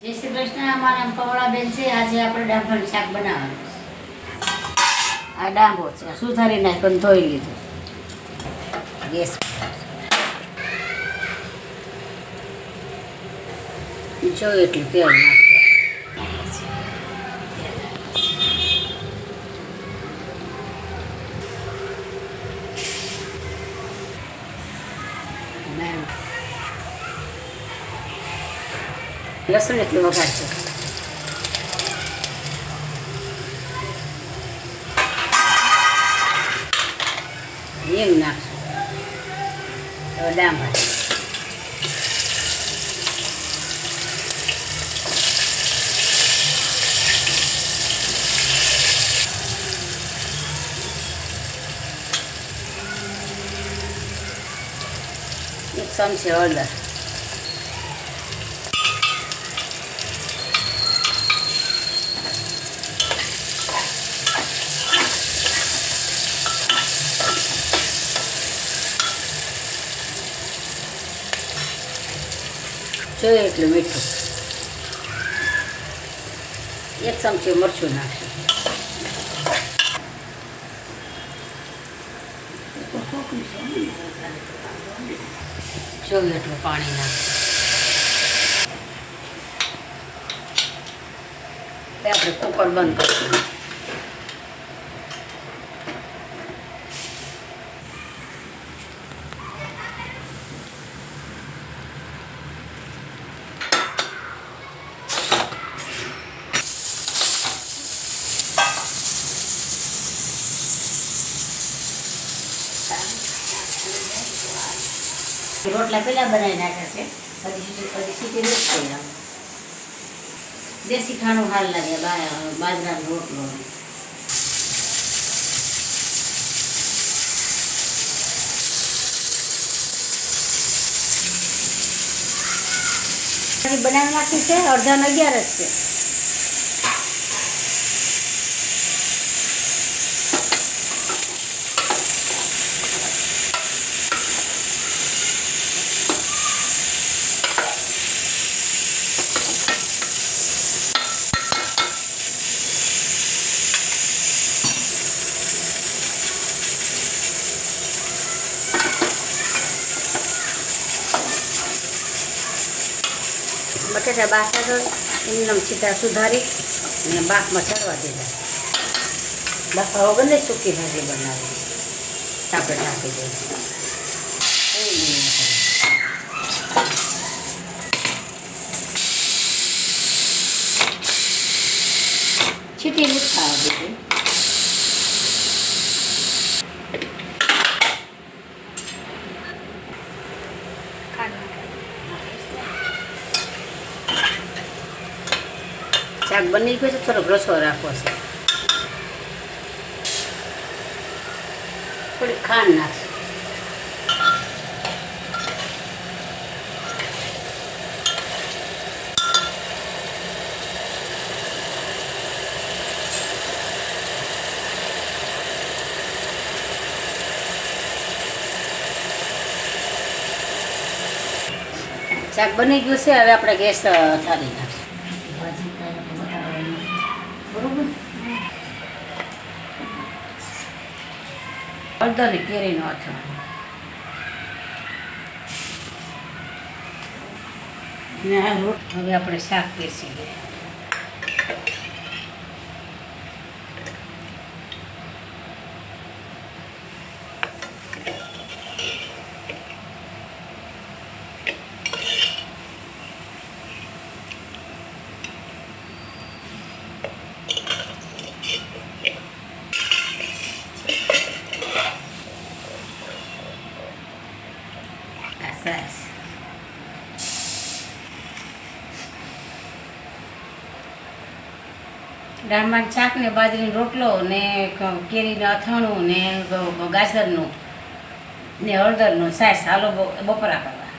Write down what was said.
જય શ્રી કૃષ્ણ. અમારા પવળા બેન છે. આજે આપણે ડાંભાનું શાક બનાવવાનું છે. આ ડાંભો છે, સુધારી નાખ્યો, ધોઈ લીધું. ગેસ જો એટલું તેલ નાખ્યું. લસણ એટલું વઘારશે. હિંગ નાખશું. હવે ડાંભા એક ચમચી હળદર, જોઈએ એટલું મીઠું, એક ચમચી મરચું નાખશું. જોઈએ એટલું પાણી નાખશું. આપણે કુકર બંધ કરીશું. રોટલા પહેલા બનાવી નાખ્યા છે. હજી સીટી નથી થઈ. દેશી ખાણું હાલ લાગે. બાજરાનો રોટલો બનાવી નાખી છે. અડધા 11 જ છે. બટેટા બાફા તો એમને સીધા સુધારી અને બાફમાં ચડવા દીધા. બાફા વગરને સૂકી ભાજી બનાવી આપણે ઢાંકી દઈશું. છીટી નથી ખાવા દીધી. શાક બની ગયું છે. થોડોક રસો રાખવો છે. થોડી ખાંડ નાખશું. શાક બની ગયું છે. હવે આપણે ગેસ ઠારી નાખશું. બરોબર. હળદર ને કેરીનો અથાણું હવે આપણે શાક પીસી દઈએ. સરસ. ડાંભાનું શાક ને બાજરીનો રોટલો ને કેરીનું અથાણું ને ગાજરનું ને હળદરનું સાસ. હાલો બપોરા કરવા.